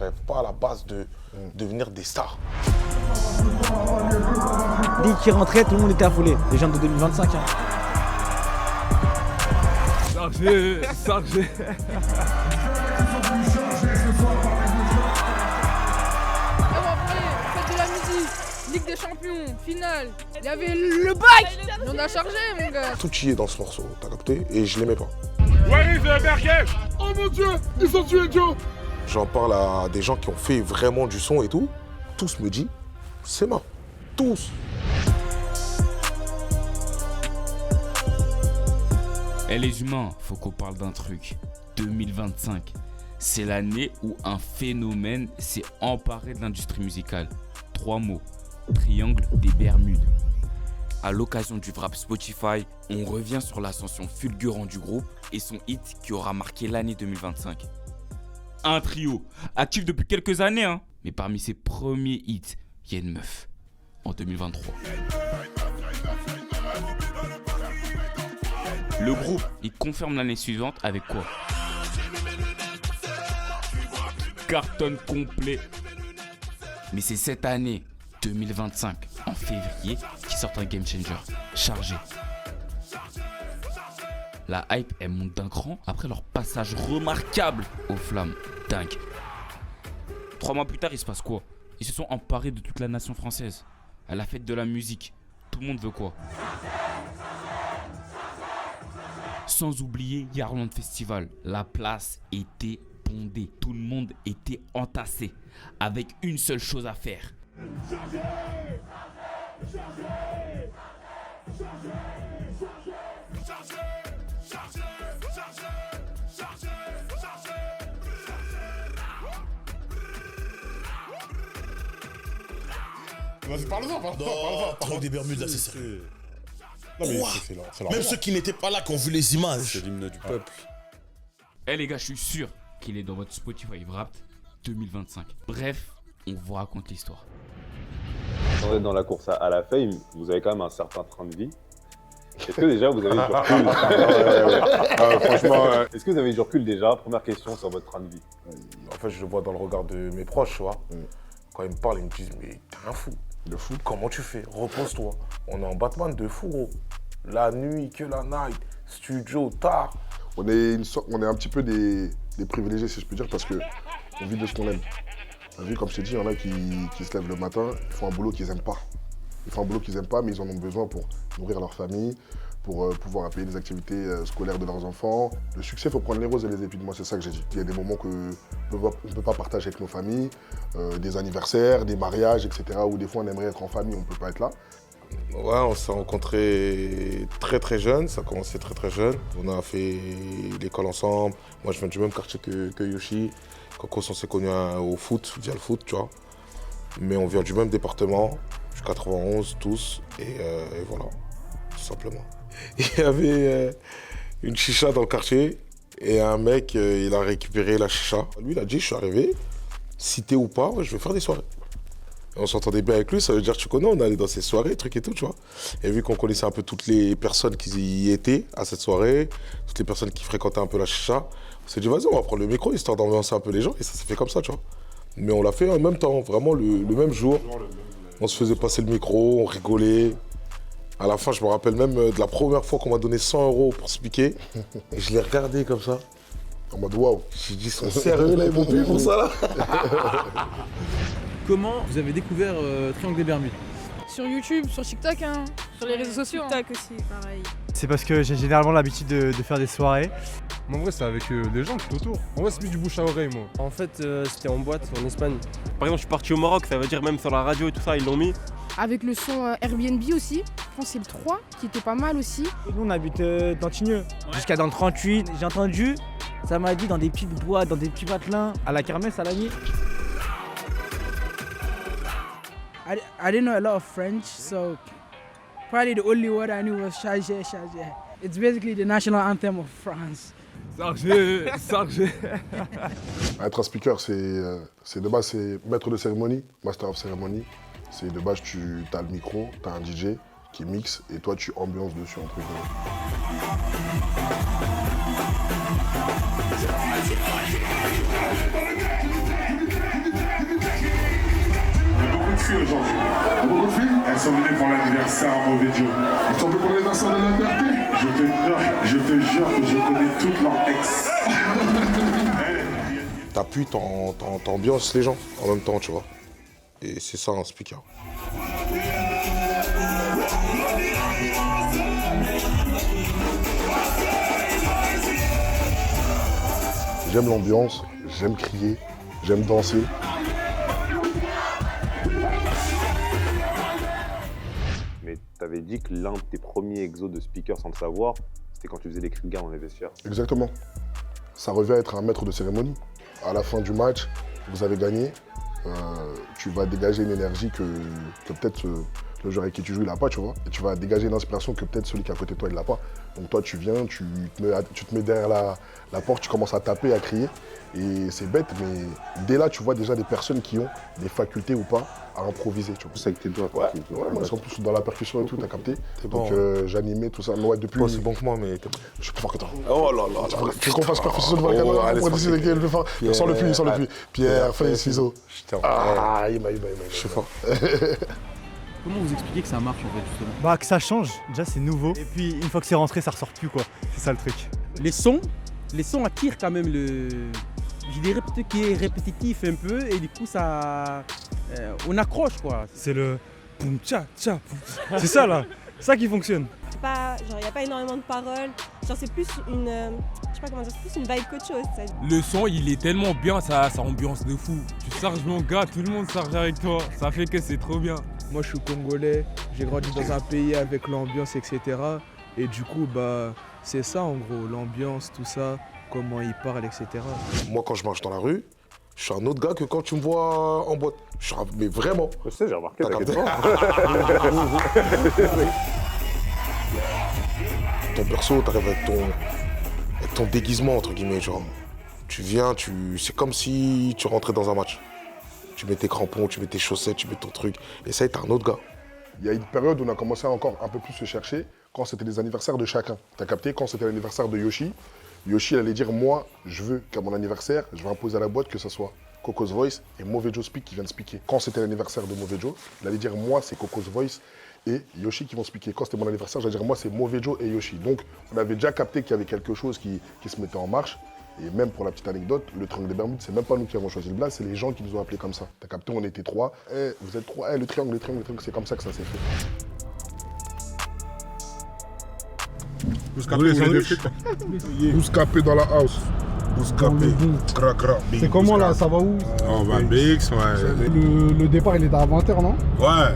rêve pas à la base de devenir des stars. Dès qu'il rentrait, tout le monde était affolé. Les gens de 2025. Hein. Chargé. Faites de la musique, Ligue des Champions, finale. Il y avait le bac. On a chargé, mon gars. Tout y est dans ce morceau, t'as capté? Et je l'aimais pas. Where is the Berger? Oh mon Dieu, ils ont tué Joe. J'en parle à des gens qui ont fait vraiment du son et tout. Tous me disent, c'est mort. Tous. Et les humains, faut qu'on parle d'un truc. 2025, c'est l'année où un phénomène s'est emparé de l'industrie musicale. 3 mots, triangle des Bermudes. À l'occasion du Wrap Spotify, on revient sur l'ascension fulgurante du groupe et son hit qui aura marqué l'année 2025. Un trio, actif depuis quelques années, hein. Mais parmi ses premiers hits, il y a une meuf. En 2023. Le groupe, il confirme l'année suivante avec quoi? Carton complet. Mais c'est cette année, 2025, en février, qui sort un game changer. Chargé. La hype, elle monte d'un cran après leur passage remarquable aux flammes. Dingue. 3 mois plus tard, il se passe quoi? Ils se sont emparés de toute la nation française. À la fête de la musique, tout le monde veut quoi? Sans oublier Yarland Festival. La place était bondée. Tout le monde était entassé. Avec une seule chose à faire. Vas-y, parle-en. Triangle des Bermudes, là, c'est sérieux. Non, mais Quoi? c'est Même leur ceux qui n'étaient pas là, qui ont vu les images. C'est l'hymne du peuple. Eh les gars, je suis sûr qu'il est dans votre Spotify Wrapped 2025. Bref, on vous raconte l'histoire. Quand vous êtes dans la course à la fame, vous avez quand même un certain train de vie. Est-ce que déjà vous avez du recul? Franchement, est-ce que vous avez du recul déjà? Première question sur votre train de vie. En fait, je le vois dans le regard de mes proches, tu vois. Quand ils me parlent, ils me disent, mais t'es un fou. De fou. Comment tu fais? Repose-toi. On est en Batman de fou, gros. La nuit, que la night, studio, tard. On est un petit peu des privilégiés, si je peux dire, parce qu'on vit de ce qu'on aime. T'as vu, comme je t'ai dit, il y en a qui se lèvent le matin, ils font un boulot qu'ils n'aiment pas. Ils font un boulot qu'ils n'aiment pas, mais ils en ont besoin pour nourrir leur famille, pour pouvoir payer les activités scolaires de leurs enfants. Le succès, il faut prendre les roses et les épines. Moi, c'est ça que j'ai dit. Il y a des moments qu'on ne peut pas partager avec nos familles, des anniversaires, des mariages, etc., où des fois on aimerait être en famille, on ne peut pas être là. Ouais, on s'est rencontrés très très jeunes, ça a commencé très très jeune. On a fait l'école ensemble. Moi, je viens du même quartier que Yoshi. Kokos, on s'est connus au foot, via le foot, tu vois. Mais on vient du même département, du 91 tous, et voilà, tout simplement. Il y avait une chicha dans le quartier, et un mec, il a récupéré la chicha. Lui, il a dit, je suis arrivé, cité ou pas, je vais faire des soirées. Et on s'entendait bien avec lui, ça veut dire, tu connais, on allait dans ces soirées, trucs et tout, tu vois. Et vu qu'on connaissait un peu toutes les personnes qui y étaient à cette soirée, toutes les personnes qui fréquentaient un peu la chicha, on s'est dit, vas-y, on va prendre le micro, histoire d'ambiancer un peu les gens, et ça s'est fait comme ça, tu vois. Mais on l'a fait en même temps, vraiment le même jour. On se faisait passer le micro, on rigolait. À la fin, je me rappelle même de la première fois qu'on m'a donné 100 € pour se piquer. Et je l'ai regardé comme ça, en mode waouh. J'ai dit, ils sont sérieux là, ils m'ont payé pour ça là. Comment vous avez découvert Triangle des Bermudes? Sur YouTube, sur TikTok, hein, sur les réseaux sociaux. TikTok aussi, pareil. C'est parce que j'ai généralement l'habitude de faire des soirées. Mais en vrai, c'est avec les gens tout autour. En vrai, c'est plus du bouche à oreille, moi. En fait, c'était en boîte en Espagne. Par exemple, je suis parti au Maroc, ça veut dire même sur la radio et tout ça, ils l'ont mis. Avec le son Airbnb aussi, je pense que c'est le 3 qui était pas mal aussi. Nous on habite dans Tigneux, jusqu'à dans le 38. J'ai entendu, ça m'a dit dans des petites boîtes, dans des petits patelins, à la kermesse à la nuit. I didn't know a lot of French, so probably the only word I knew was Chargé, Chargé. It's basically the national anthem of France. Chargé. Être un speaker, c'est de base, c'est maître de cérémonie, master of ceremony. C'est de base, tu as le micro, tu as un DJ qui mixe et toi, tu ambiances dessus, entre guillemets. filles aujourd'hui. Beaucoup de filles, elles sont venues pour l'anniversaire à Mauvais Joe. Elles sont venues pour l'anniversaire de la liberté. Je te jure que je connais toutes leurs ex. T'appuies, t'ambiances les gens en même temps, tu vois. Et c'est ça un speaker. J'aime l'ambiance, j'aime crier, j'aime danser. Mais t'avais dit que l'un de tes premiers exos de speaker sans le savoir, c'était quand tu faisais les cris de guerre dans les vestiaires. Exactement. Ça revient à être un maître de cérémonie. À la fin du match, vous avez gagné. Tu vas dégager une énergie que peut-être le joueur avec qui tu joues, il n'a pas, tu vois. Et tu vas dégager une inspiration que peut-être celui qui est à côté de toi, il n'a pas. Donc toi, tu viens, tu te mets derrière la porte, tu commences à taper, à crier. Et c'est bête, mais dès là, tu vois déjà des personnes qui ont des facultés ou pas à improviser, tu vois. C'est avec tes doigts. Ouais, moi, ils sont plus dans la percussion et tout, t'as capté. Donc bon, j'animais tout ça. Ouais, depuis... Pas aussi bon que moi, mais... Je suis plus fort que toi. Oh là là. Tu veux qu'on fasse percussion de Volcano pour décider qui est le plus fort. Sans le puits. Pierre, feuille, ciseaux. Ah, il m'a. Je suis fort. Comment vous expliquez que ça marche en fait justement? Bah que ça change, déjà c'est nouveau. Et puis une fois que c'est rentré, ça ressort plus quoi. C'est ça le truc. Les sons attirent quand même je dirais peut-être qu'il est répétitif un peu et du coup ça... on accroche quoi. C'est le boum tcha tcha. C'est ça là, ça qui fonctionne. C'est pas, genre il n'y a pas énormément de paroles. Genre c'est plus une... je sais pas comment dire, c'est plus une vibe qu'autre chose. Ça. Le son il est tellement bien, ça ambiance de fou. Tu charges mon gars, tout le monde charge avec toi. Ça fait que c'est trop bien. Moi je suis congolais, j'ai grandi dans un pays avec l'ambiance etc. Et du coup bah c'est ça en gros, l'ambiance, tout ça, comment ils parlent etc. Moi quand je marche dans la rue, je suis un autre gars que quand tu me vois en boîte. Mais vraiment. Je sais, j'ai remarqué, t'inquiète pas. Ton perso, t'arrives avec ton déguisement entre guillemets, genre. Tu viens, c'est comme si tu rentrais dans un match. Tu mets tes crampons, tu mets tes chaussettes, tu mets ton truc. Et ça, t'es un autre gars. Il y a une période où on a commencé à encore un peu plus se chercher quand c'était les anniversaires de chacun. T'as capté? Quand c'était l'anniversaire de Yoshi, Yoshi allait dire moi, je veux qu'à mon anniversaire, je vais imposer à la boîte que ce soit Coco's Voice et Mauvais Joe Speak qui viennent speaker. Quand c'était l'anniversaire de Mauvais Joe, il allait dire moi, c'est Coco's Voice et Yoshi qui vont speaker. Quand c'était mon anniversaire, j'allais dire moi, c'est Mauvais Joe et Yoshi. Donc on avait déjà capté qu'il y avait quelque chose qui se mettait en marche. Et même pour la petite anecdote, le triangle des Bermudes, c'est même pas nous qui avons choisi le blaze, c'est les gens qui nous ont appelés comme ça. T'as capté, on était 3. Vous êtes 3, le triangle, c'est comme ça que ça s'est fait. Bouscapé dans la house. Bouscapé, cra. C'est comment là, ça va où? On va BX, ouais. Le départ il est à 20h non? Ouais.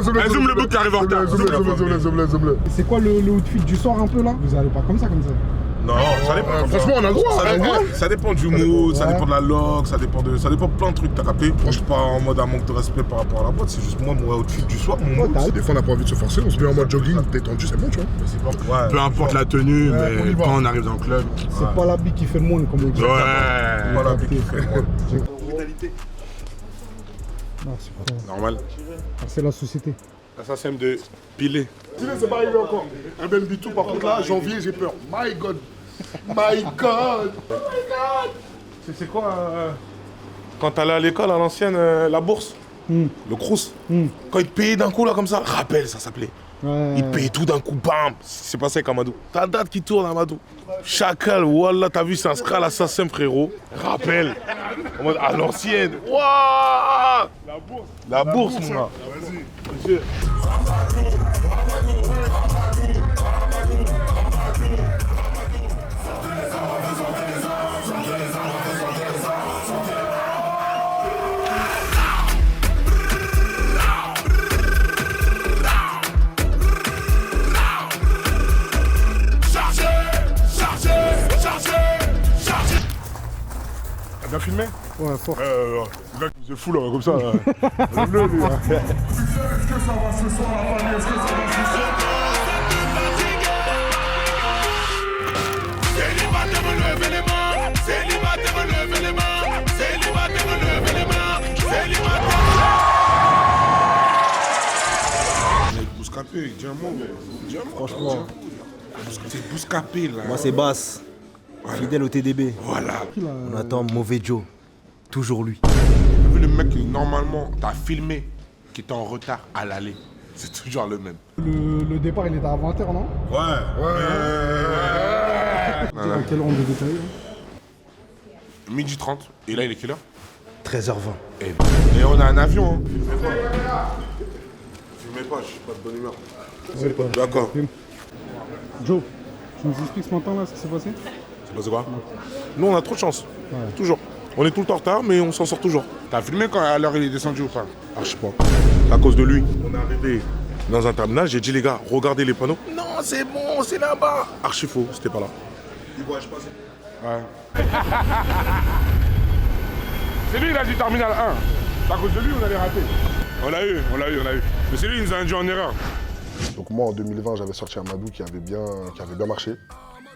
Zoom le bout qui arrive en retard. Zoom. C'est quoi le outfit du soir un peu là? Vous allez pas comme ça? Non, ça dépend. Franchement, on a le droit. Ça dépend du mood, ça dépend de la log, ça dépend de plein de trucs, t'as capté? Je suis pas en mode un manque de respect par rapport à la boîte, c'est juste moi, mon outfit du soir, mon mood. Des fois, on n'a pas envie de se forcer, on se met en mode jogging, détendu, c'est bon, tu vois. Peu importe la tenue, mais quand on arrive dans le club. C'est pas l'habit qui fait le monde, comme on dit. Ouais, pas l'habit qui fait le monde. Non, c'est pas normal. C'est la société. Ça sème de piler. C'est pas arrivé encore. Un Ben Bitou, par contre là, janvier, j'ai peur. My God. C'est quoi quand t'allais à l'école à l'ancienne, la bourse, le crous, quand ils te payaient d'un coup là comme ça, rappel ça s'appelait. Ils te payaient tout d'un coup, bam. C'est passé avec Amadou. Ta date qui tourne Amadou. Chacal, wallah, t'as vu, c'est un scral assassin frérot. Rappel. En mode à l'ancienne. Waouh. La bourse, mon gars. Vas-y. Bien filmé? Ouais, fort. Le gars qui faisait fou là, comme ça. Lève-le, lui. Est-ce que ça va ce soir, la famille? Est-ce que ça va ce soir? Célibataire, relevez les mains. Célibataire, relevez les mains. Célibataire, relevez les mains. Célibataire. Bouscapé, dis un mot. Franchement. C'est Bouscapé là. Moi c'est Bass. Voilà. Fidèle au TDB. Voilà. On attend Mauvais Joe. Toujours lui. le mec que normalement t'as filmé, qui était en retard à l'aller. C'est toujours le même. Le départ, il était à 20h, non? Ouais. À quelle heure on devait détailler? 12h30. Et là, il est quelle heure? 13h20. Et on a un avion. Hein. Filmez pas, je suis pas de bonne humeur. D'accord. Joe, tu nous expliques ce matin là ce qui s'est passé? C'est passé quoi? Nous, on a trop de chance. Ouais. Toujours. On est tout le temps en retard, mais on s'en sort toujours. T'as filmé quand à l'heure il est descendu ou pas? Ah, je sais pas. C'est à cause de lui. On est arrivé dans un terminal, j'ai dit les gars, regardez les panneaux. Non, c'est bon, c'est là-bas. Archi faux, c'était pas là. Il voyage passer. Ouais. C'est lui, il a dit terminal 1. C'est à cause de lui, on allait rater. On l'a eu. Mais c'est lui, il nous a induit en erreur. Donc moi, en 2020, j'avais sorti un Madou qui avait bien marché.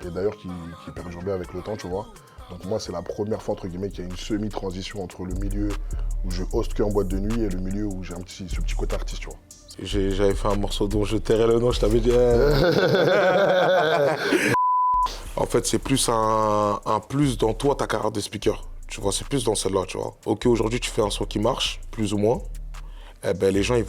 Et d'ailleurs, qui perdure bien avec le temps, tu vois. Donc moi, c'est la première fois, entre guillemets, qu'il y a une semi-transition entre le milieu où je host que en boîte de nuit et le milieu où j'ai ce petit côté artiste, tu vois. J'avais fait un morceau dont je tairais le nom, je t'avais dit. En fait, c'est plus un plus dans toi, ta carrière de speaker. Tu vois, c'est plus dans celle-là, tu vois. Ok, aujourd'hui, tu fais un son qui marche, plus ou moins. Eh ben, les gens, il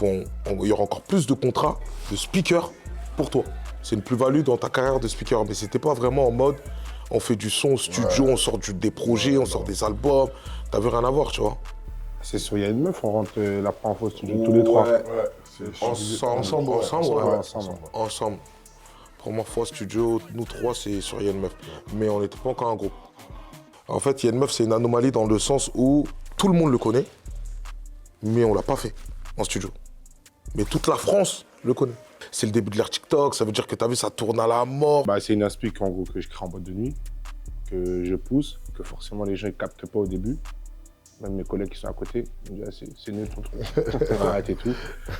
y aura encore plus de contrats de speaker pour toi. C'est une plus-value dans ta carrière de speaker. Mais c'était pas vraiment en mode, on fait du son au studio, on sort des projets, on sort des albums. T'avais rien à voir, tu vois. C'est sur Y'a une meuf, on rentre la première fois au studio tous les trois. Ensemble. Première fois studio, nous trois, c'est sur Y'a une meuf. Mais on n'était pas encore un groupe. En fait, Y'a une meuf, c'est une anomalie dans le sens où tout le monde le connaît, mais on l'a pas fait en studio. Mais toute la France le connaît. C'est le début de l'ère TikTok, ça veut dire que t'as vu, ça tourne à la mort. Bah, c'est une inspi en gros que je crée en boîte de nuit, que je pousse, que forcément les gens ne captent pas au début. Même mes collègues qui sont à côté me disent ah, c'est nul ton truc, arrête et tout.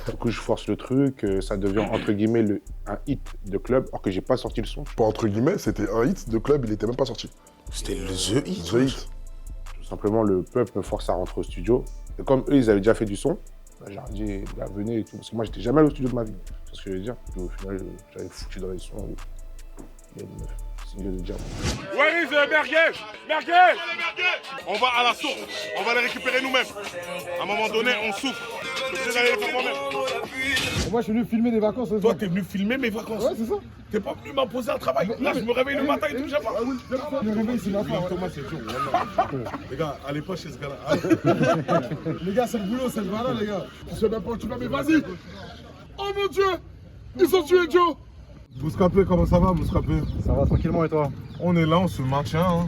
Du coup, je force le truc, ça devient entre guillemets un hit de club, alors que j'ai pas sorti le son. Pas entre guillemets, c'était un hit de club, il était même pas sorti. C'était The Hit. The Hit. Tout simplement, le peuple me force à rentrer au studio. Et comme eux, ils avaient déjà fait du son, bah, j'ai leur dit bah, venez et tout. Parce que moi, j'étais jamais allé au studio de ma vie. C'est ce que je veux dire. Puis, au final, j'avais foutu dans les sons. Il y a une meuf. C'est mieux de dire. Where is Merguez? On va à la source, on va les récupérer nous-mêmes. À un moment donné, on souffre. Je suis obligé d'aller les faire moi-même. Moi, je suis venu filmer des vacances. Toi, t'es venu filmer mes vacances. Ouais, c'est ça. T'es pas venu m'imposer un travail. Là, je me réveille le matin et tout, j'ai pas. Le réveil, c'est la fin. Thomas, c'est chaud. Les gars, allez pas chez ce gars-là. Les gars, c'est le boulot, c'est le voilà, les gars. Je sais même pas où tu vas, mais vas-y. Oh mon Dieu, ils ont tué Joe. Bouscapé, comment ça va, Bouscapé? Ça va tranquillement et toi? On est là, on se maintient. Hein.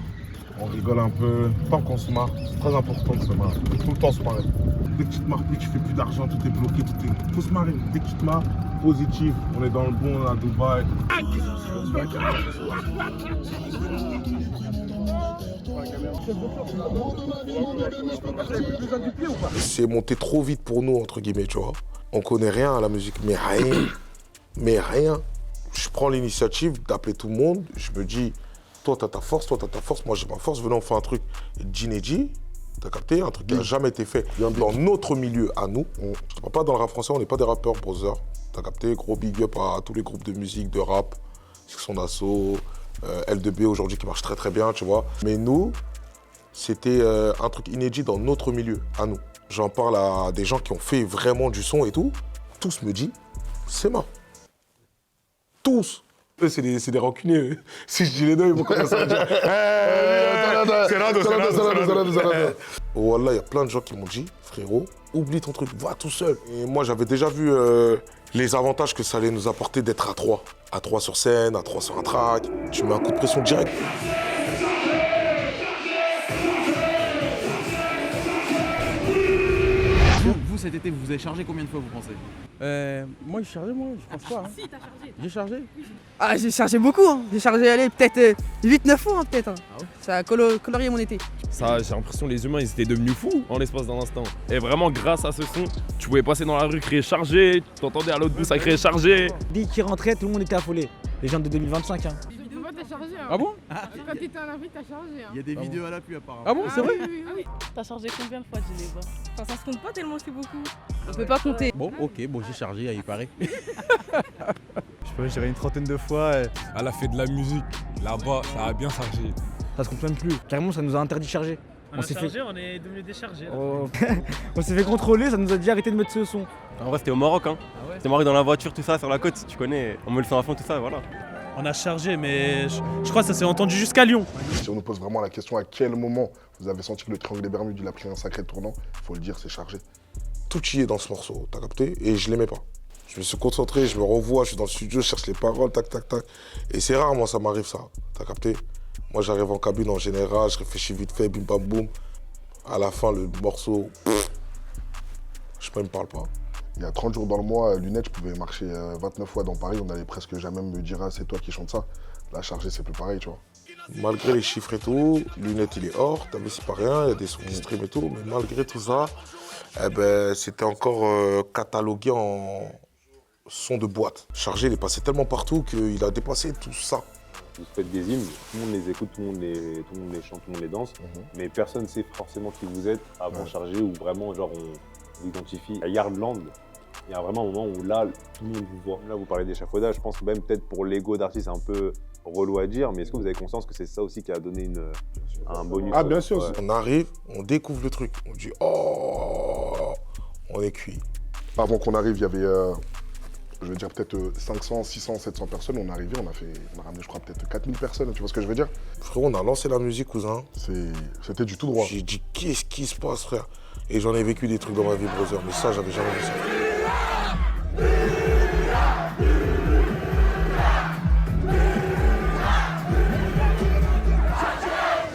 On rigole un peu. Tant qu'on se marre, c'est très important de se marrer. Tout le temps se marrer. Dès que tu te marres plus, tu fais plus d'argent, tout est bloqué, faut se marrer. Dès que tu te marres, positif. On est dans le bon, on est à Dubaï. C'est monté trop vite pour nous, entre guillemets, tu vois. On connaît rien à la musique, mais rien. Je prends l'initiative d'appeler tout le monde. Je me dis, toi, t'as ta force, moi, j'ai ma force. Venons, on fait un truc d'inédit. T'as capté? Un truc qui n'a jamais été fait dans notre milieu à nous. Je ne parle pas dans le rap français, on n'est pas des rappeurs brothers. T'as capté? Gros big up à tous les groupes de musique, de rap, Section d'Assaut, L2B aujourd'hui qui marche très très bien, tu vois. Mais nous, c'était un truc inédit dans notre milieu, à nous. J'en parle à des gens qui ont fait vraiment du son et tout. Tous me disent, c'est mort. Tous. Eux, c'est des rancuniers. Si je dis les deux, ils vont commencer à dire c'est Rado. Voilà, il y a plein de gens qui m'ont dit, frérot, oublie ton truc, va tout seul. Et moi, j'avais déjà vu les avantages que ça allait nous apporter d'être à 3. À 3 sur scène, à 3 sur un track. Tu mets un coup de pression direct. Vous, cet été, vous avez chargé combien de fois, vous pensez? Moi, j'ai chargé, je pense pas. Hein. Si, t'as chargé. J'ai chargé? Ah, j'ai chargé beaucoup, hein. J'ai chargé, allez, peut-être 8-9 fois, hein, peut-être. Hein. Ah ouais. Ça a colorié mon été. Ça, j'ai l'impression que les humains, ils étaient devenus fous en l'espace d'un instant. Et vraiment, grâce à ce son, tu pouvais passer dans la rue, crier chargé, t'entendais à l'autre bout, ça criait chargé. Dès qu'il rentrait, tout le monde était affolé. Les gens de 2025, hein. T'as chargé, hein. Ah bon? Quand t'étais en Afrique, t'as chargé. Hein. Il y a des vidéos à l'appui, apparemment. Ah bon, c'est vrai? Oui. T'as chargé combien de fois, Geneva? Enfin, ça se compte pas tellement c'est beaucoup. On peut pas compter. Bon, ok, j'ai chargé, il paraît. Je dirais une trentaine de fois. Elle a fait de la musique. Là-bas, ça a bien chargé. Ça se compte même plus. Carrément, ça nous a interdit de charger. On a chargé, on est devenu déchargé. On s'est fait contrôler, ça nous a dit arrêtez de mettre ce son. En vrai, c'était au Maroc, hein. Ah ouais. C'était au Maroc dans la voiture, tout ça, sur la côte, tu connais. On met le son à fond, tout ça, voilà. On a chargé, mais je crois que ça s'est entendu jusqu'à Lyon. Si on nous pose vraiment la question à quel moment vous avez senti que le triangle des Bermudes il a pris un sacré tournant, il faut le dire, c'est chargé. Tout y est dans ce morceau, t'as capté? Et je l'aimais pas. Je me suis concentré, je me revois, je suis dans le studio, je cherche les paroles, tac, tac, tac. Et c'est rare, moi, ça m'arrive ça, t'as capté? Moi, j'arrive en cabine en général, je réfléchis vite fait, bim, bam, boum. À la fin, le morceau, je ne me parle pas. Il y a 30 jours dans le mois, Lunette, je pouvais marcher 29 fois dans Paris, on n'allait presque jamais me dire ah, c'est toi qui chante ça. Là, chargé, c'est plus pareil, tu vois. Malgré les chiffres et tout, Lunette, il est hors, t'as vu, c'est pas rien, il y a des sons qui stream et tout, mais malgré tout ça, eh ben, c'était encore catalogué en son de boîte. Chargé, il est passé tellement partout qu'il a dépassé tout ça. Vous faites des hymnes, tout le monde les écoute, tout le monde les chante, tout le monde les danse, mais personne ne sait forcément qui vous êtes avant Chargé ou vraiment genre on vous identifie. À Yardland, il y a vraiment un moment où là, tout le monde vous voit. Là, vous parlez d'échafaudage, je pense que même peut-être pour l'ego d'artiste, c'est un peu relou à dire, mais est-ce que vous avez conscience que c'est ça aussi qui a donné un bonus? Ah, bien sûr. Ouais. On arrive, on découvre le truc, on dit oh, on est cuit. Avant qu'on arrive, il y avait, je veux dire, peut-être 500, 600, 700 personnes. On est arrivé, on a ramené, je crois, peut-être 4000 personnes. Tu vois ce que je veux dire? Frérot, on a lancé la musique, cousin. C'était du tout droit. J'ai dit, qu'est-ce qui se passe, frère? Et j'en ai vécu des trucs dans ma vie, brother, mais ça, j'avais jamais vu ça.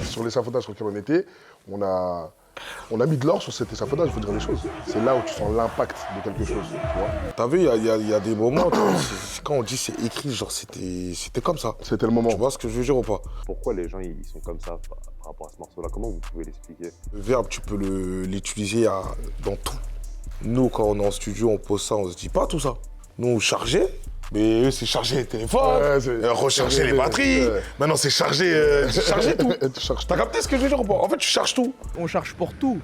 Sur l'échafaudage sur lequel on était, on a mis de l'or sur cet échafaudage, il faut dire les choses. C'est là où tu sens l'impact de quelque chose, tu vois. T'as vu, il y a des moments, quand on dit c'est écrit, genre c'était comme ça. C'était le moment. Tu vois ce que je veux dire ou pas? Pourquoi les gens ils sont comme ça par rapport à ce morceau-là? Comment vous pouvez l'expliquer? Le verbe, tu peux l'utiliser dans tout. Nous, quand on est en studio, on pose ça, on se dit pas tout ça. Nous, charger. Mais eux, c'est charger les téléphones, recharger les batteries. Maintenant, c'est charger tout. T'as capté ce que je veux dire ou pas? En fait, tu charges tout. On charge pour tout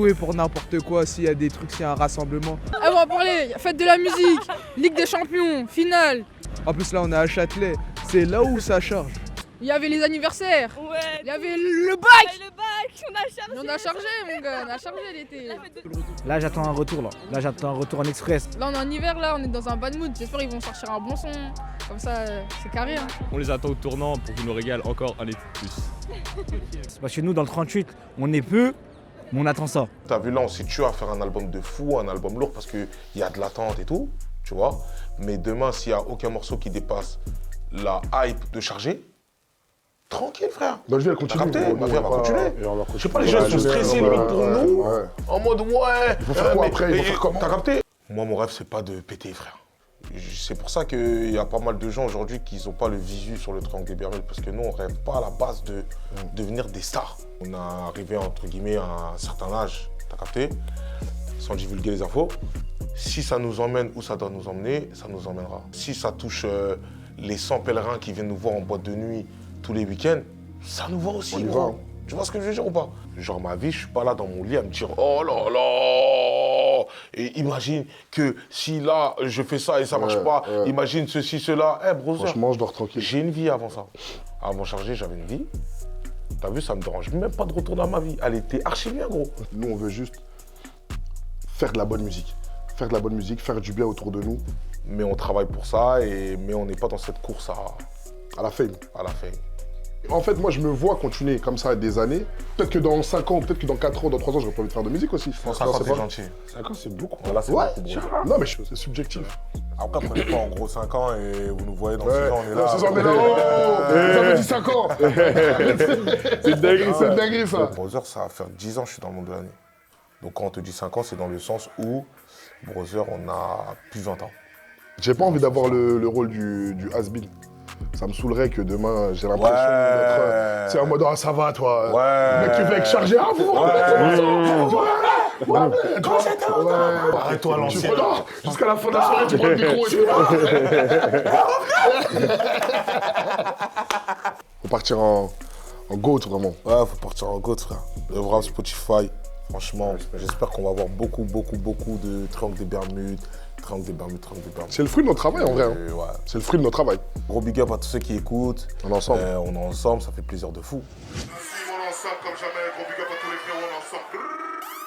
et pour n'importe quoi. S'il y a des trucs, s'il y a un rassemblement. Ah, on va parler, fête de la musique, Ligue des Champions, finale. En plus, là, on est à Châtelet. C'est là où ça charge. Il y avait les anniversaires. Ouais. Il y avait le bac. Le bac, on a chargé. On a chargé, mon gars, on a chargé l'été. Là, j'attends un retour, là. Là, j'attends un retour en express. Là, on est en hiver, là, on est dans un bad mood. J'espère qu'ils vont sortir un bon son. Comme ça, c'est carré. Hein. On les attend au tournant pour qu'ils nous régalent encore un été de plus. Parce que nous, dans le 38, on est peu, mais on attend ça. T'as vu, là, on s'est tué à faire un album de fou, un album lourd, parce qu'il y a de l'attente et tout, tu vois. Mais demain, s'il n'y a aucun morceau qui dépasse la hype de charger, tranquille, frère. Bah, je vais continuer. Ma vie, elle va continuer. Je sais pas, les gens sont stressés limite pour nous. En mode, ouais. Il faut faire quoi après? Il faut faire comment? T'as capté? Moi, mon rêve, c'est pas de péter, frère. C'est pour ça qu'il y a pas mal de gens aujourd'hui qui n'ont pas le visu sur le triangle des Bermudes. Parce que nous, on rêve pas à la base de devenir des stars. On est arrivé, entre guillemets, à un certain âge. T'as capté? Sans divulguer les infos. Si ça nous emmène où ça doit nous emmener, ça nous emmènera. Si ça touche les 100 pèlerins qui viennent nous voir en boîte de nuit tous les week-ends, ça nous va aussi, gros. Tu vois ce que je veux dire ou pas? Genre, ma vie, je suis pas là dans mon lit à me dire oh là là. Et imagine que si là, je fais ça et ça marche pas, imagine ceci, cela. Eh, brother, franchement, je dors tranquille. J'ai une vie avant ça. Avant charger, j'avais une vie. T'as vu, ça me dérange même pas de retourner à ma vie. Elle était archi bien, gros. Nous, on veut juste faire de la bonne musique. Faire de la bonne musique, faire du bien autour de nous. Mais on travaille pour ça, mais on n'est pas dans cette course à la fame. À la fame. En fait, moi, je me vois continuer comme ça des années. Peut-être que dans 5 ans, peut-être que dans 4 ans, dans 3 ans, j'aurais pas envie de faire de musique aussi. 5 ans, c'est gentil. 5 ans, c'est beaucoup. Voilà, c'est ouais, beaucoup. Non, mais c'est subjectif. Après, prenez pas en gros 5 ans et vous nous voyez dans 6 ans, on est là. Dans 6 ans, on est là. Oh, ça veut dire 5 ans. C'est dingue, c'est dingue, ça. Brother, ça va faire 10 ans que je suis dans le monde de l'année. Donc, quand on te dit 5 ans, c'est dans le sens où, Brother, on a plus de 20 ans. J'ai pas envie d'avoir le rôle du has-been. Ça me saoulerait que demain, j'ai l'impression d'être... C'est en mode, ah, ça va, toi. Le mec qui veut être chargé à vous. Arrête-toi à l'ancienne. Jusqu'à la fin de la soirée, tu prends le micro et tu Faut partir en GOAT, vraiment. Ouais, faut partir en GOAT, frère. Le vrai Spotify, franchement, j'espère qu'on va avoir beaucoup de Triangle des Bermudes. C'est le fruit de notre travail en vrai. Hein. Ouais. C'est le fruit de notre travail. Gros big up à tous ceux qui écoutent. On est ensemble. On est ensemble, ça fait plaisir de fou. ensemble comme jamais. Gros big up à tous les frérots, on est ensemble.